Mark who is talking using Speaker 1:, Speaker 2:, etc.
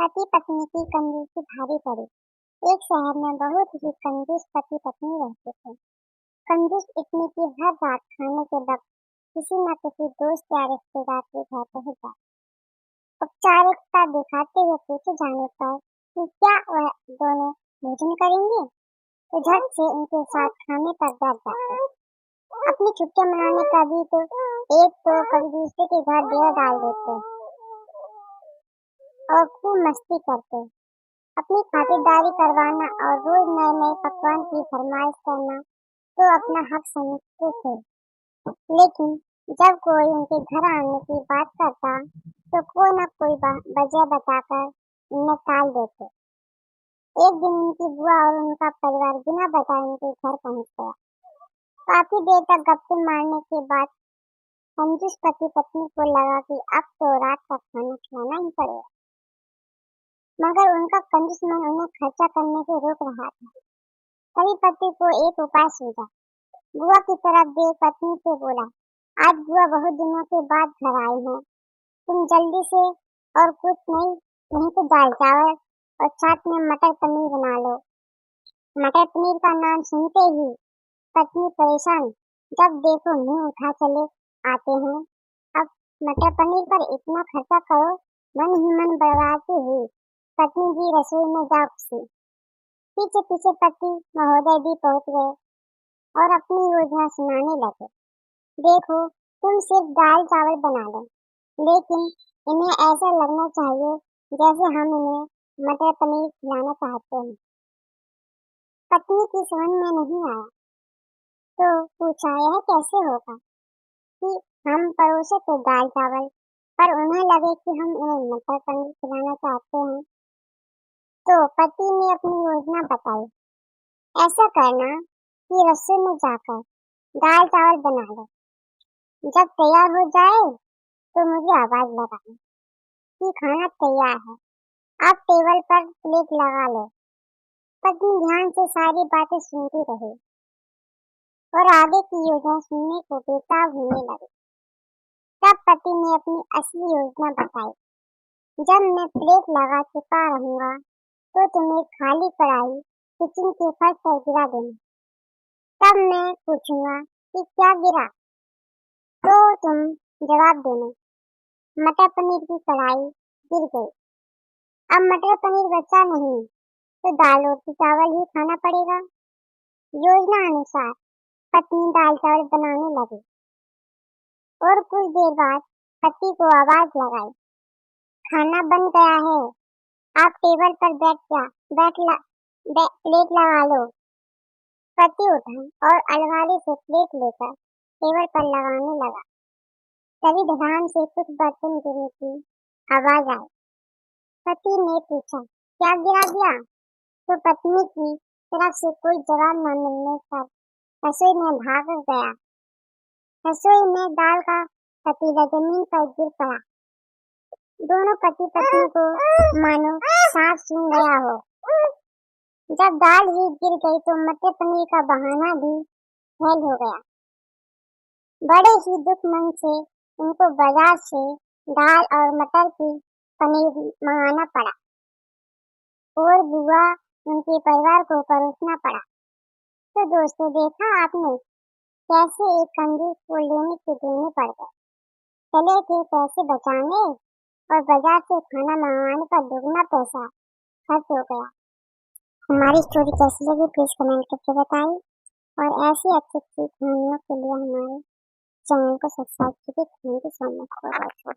Speaker 1: पति पत्नी की कंजूसी भारी पड़ी। एक शहर में बहुत ही कंजूस पति पत्नी रहते थे। कंजूस इतनी कि हर रात खाने के वक्त किसी न किसी दोस्त या रिश्तेदार के घर पहुंच जाए। औपचारिकता दिखाते हुए पूछे जाने पर कि क्या वह दोनों भोजन करेंगे, तो झट से उनके साथ खाने पर बैठ जाते। अपनी छुट्टियां मनाने का भी तो एक तो कभी दूसरे के घर डेरा डाल देते और खूब मस्ती करते। अपनी खातिरदारी करवाना और रोज नए नए पकवान की फरमाइश करना तो अपना हक समझते थे। लेकिन जब कोई उनके घर आने की बात करता तो कोई न कोई वजह बताकर उन्हें टाल देते। एक दिन उनकी बुआ और उनका परिवार बिना बताए उनके घर पहुंच गया। काफी देर तक गप्पे मारने के बाद कंजूस पति पत्नी को लगा कि अब तो रात का खाना खिलाना ही पड़ेगा, मगर उनका कंजूस मन उन्हें खर्चा करने से रोक रहा था। तभी पति को एक उपाय सूझा। बुआ की तरफ देख पत्नी से बोला, आज बुआ बहुत दिनों के बाद घर आई हैं, तुम जल्दी से और कुछ नहीं तो दाल चावल और साथ में मटर पनीर बना लो। मटर पनीर का नाम सुनते ही पत्नी परेशान, जब देखो मुंह उठा चले आते हैं। अब मटर पनीर पर इतना खर्चा करो, मन ही मन बर्बादी हुई। पत्नी जी रसोई में जा घुसी। पीछे पीछे पति महोदय भी पहुंच गए और अपनी योजना सुनाने लगे। देखो, तुम सिर्फ दाल चावल बना लो, लेकिन इन्हें ऐसा लगना चाहिए जैसे हम इन्हें मटर पनीर खिलाना चाहते हैं। पत्नी की समझ में नहीं आया तो पूछा, यह कैसे होगा कि हम परोसे तो दाल चावल, पर उन्हें लगे कि हम इन्हें मटर पनीर खिलाना चाहते हैं। तो पति ने अपनी योजना बताई, ऐसा करना कि रसोई में जाकर दाल चावल बना लो, जब तैयार हो जाए तो मुझे आवाज लगाना कि खाना तैयार है, आप टेबल पर प्लेट लगा लो। पत्नी ध्यान से सारी बातें सुनती रही और आगे की योजना सुनने को बेताब होने लगी। तब पति ने अपनी असली योजना बताई, जब मैं प्लेट लगा चुका रहूंगा तो तुम एक खाली कढ़ाई किचन के फर्श पर गिरा देना। तब मैं पूछूंगा कि क्या गिरा, तो तुम जवाब देना, मटर पनीर की कढ़ाई गिर गई। अब मटर पनीर बचा नहीं तो दाल रोटी चावल ही खाना पड़ेगा। योजना अनुसार पत्नी दाल चावल बनाने लगी और कुछ देर बाद पति को आवाज लगाई, खाना बन गया है, आप टेबल पर प्लेट लगा लो। पति उठा और अलमारी से प्लेट लेकर टेबल पर लगाने लगा। तभी धड़ाम से कुछ बर्तन गिरने की आवाज आई। पति ने पूछा, क्या गिरा दिया? तो पत्नी की तरफ से कोई जवाब न मिलने पर रसोई में भाग गया। रसोई में दाल का पतीला जमीन पर गिर पड़ा। दोनों पति पत्नी को मानो सांप सूंघ गया हो। जब दाल ही गिर गई तो मटर पनीर का बहाना भी फेल हो गया। बड़े ही दुख मन से उनको बाजार से दाल और मटर की पनीर मंगाना पड़ा और बुआ उनके परिवार को परोसना पड़ा। तो दोस्तों, देखा आपने कैसे एक कंजूस को लेने के देने पड़ गए। चले थे पैसे बचाने और बाजार से खाना मंगवाने पर दुगना पैसा खर्च हो गया। हमारी स्टोरी कैसी लगी प्लीज कमेंट करके बताइए और ऐसी अच्छी अच्छी कहानियों के लिए हमारे चैनल को सब्सक्राइब कीजिए। Thank you so much for watching.